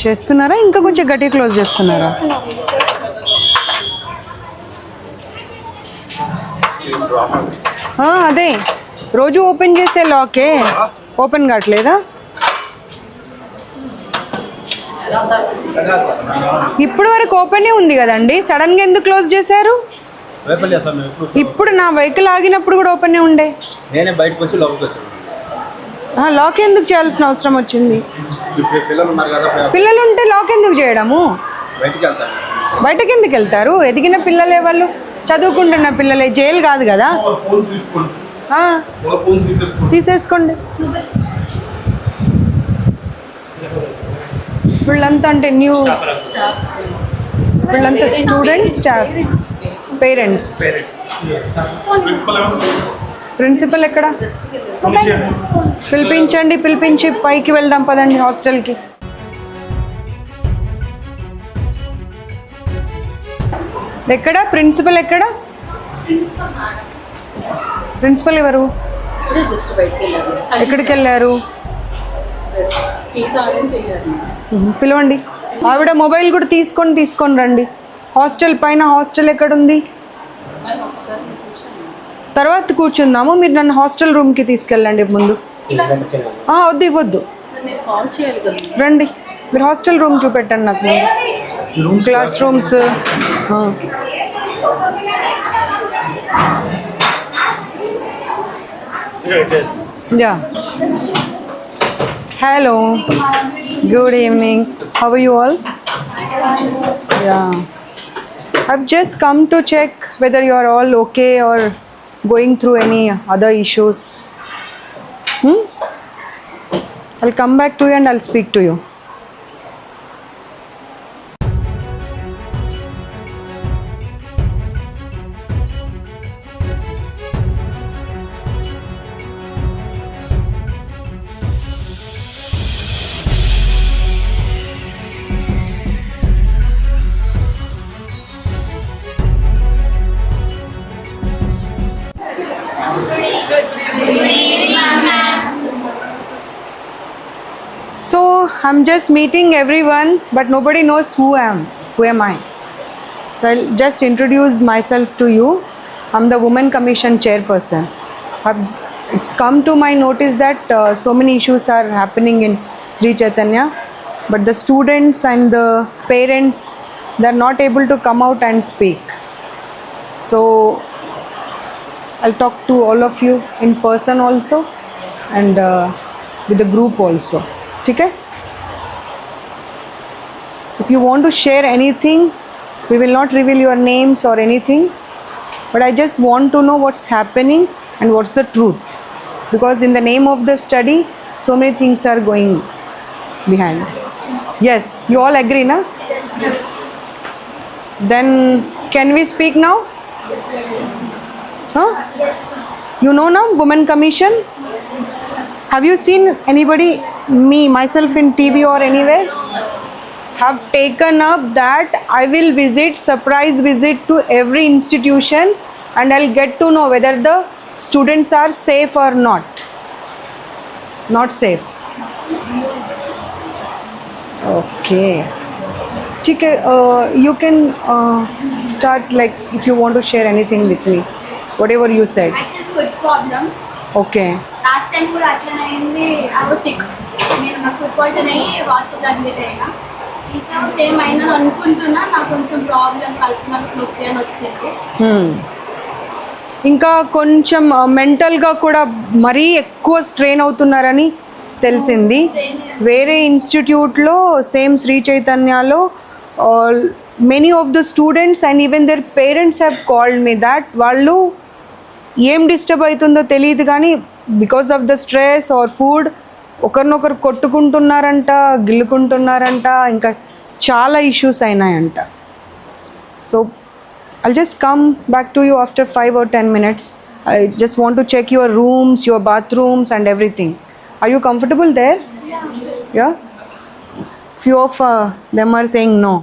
చేస్తున్నారా ఇంకా కొంచెం గట్టి క్లోజ్ చేస్తున్నారా? అదే రోజు ఓపెన్ చేసే లాకే ఓపెన్ కావట్లేదా? ఇప్పుడు వరకు ఓపెనే ఉంది కదండి, సడన్గా ఎందుకు క్లోజ్ చేశారు? ఇప్పుడు నా వెహికల్ ఆగినప్పుడు కూడా ఓపెనే ఉండే. లాక్ ఎందుకు చేయాల్సిన అవసరం వచ్చింది? పిల్లలు ఉంటే లాక్ ఎందుకు చేయడము? బయటకి ఎందుకు వెళ్తారు? ఎదిగిన పిల్లలే, వాళ్ళు చదువుకుంటున్న పిల్లలే, జైలు కాదు కదా. తీసేసుకోండి. వీళ్ళంతా అంటే న్యూ, వీళ్ళంతా స్టూడెంట్స్, స్టాఫ్, పేరెంట్స్. ప్రిన్సిపల్ ఎక్కడ? పిలిపించండి, పిలిపించి పైకి వెళ్దాం పదండి హాస్టల్కి. ఎక్కడ ప్రిన్సిపల్? ఎక్కడ ప్రిన్సిపల్? ఎవరు? ఎక్కడికి వెళ్ళారు? పిలవండి. ఆవిడ మొబైల్ కూడా తీసుకొని రండి. హాస్టల్ పైన, హాస్టల్ ఎక్కడుంది? తర్వాత కూర్చుందాము. మీరు నన్ను హాస్టల్ రూమ్కి తీసుకెళ్ళండి ముందు. వద్దు, ఇవ్వద్దు, రండి. మీరు హాస్టల్ రూమ్ చూపెట్టండి నాకు ముందు. Class rooms. Yeah, hello, good evening, how are you all? Yeah, I've just come to check whether you are all okay or going through any other issues. I'll come back to you and I'll speak to you. So I'm just meeting everyone, but nobody knows who am I. So I'll just introduce myself to you. I'm the Women Commission chairperson. It's come to my notice that so many issues are happening in Sri Chaitanya, but the students and the parents, they're not able to come out and speak. So I'll talk to all of you in person also, and with the group also. Okay? If you want to share anything, we will not reveal your names or anything, but I just want to know what's happening and what's the truth, because in the name of the study, so many things are going behind. Yes, you all agree, na? Then can we speak now? Huh? You know now, Women Commission? Have you seen anybody, myself in TV or anywhere? Have taken up that I will surprise visit to every institution, and I'll get to know whether the students are safe or not. Not safe. Okay. You can start, like, if you want to share anything with me, whatever you said. Actually, food problem. Okay. Last time కూడా అట్లనే అయింది. I was sick. నేను నాకు food poison అయ్యి hospital admit అయినా. ఈసారి same అయినా అనుకుంటున్నా. నాకు కొంచెం ప్రాబ్లం కడుపునొప్పి నొప్పి అని వచ్చింది. ఇంకా కొంచెం మెంటల్గా కూడా మరీ ఎక్కువ స్ట్రెయిన్ అవుతున్నారని తెలిసింది. వేరే ఇన్స్టిట్యూట్లో, సేమ్ శ్రీ చైతన్యలో, many of the students and even their parents have called me that వాళ్ళు ఏం డిస్టర్బ్ అవుతుందో తెలియదు కానీ because of the stress or food ఒకరినొకరు కొట్టుకుంటున్నారంట, గిల్లుకుంటున్నారంట, ఇంకా చాలా ఇష్యూస్ అయినాయంట. So I'll just come back to you after 5 or 10 minutes. I just want to check your rooms, your bathrooms and everything. Are you comfortable there? Yeah? Few of them are saying no.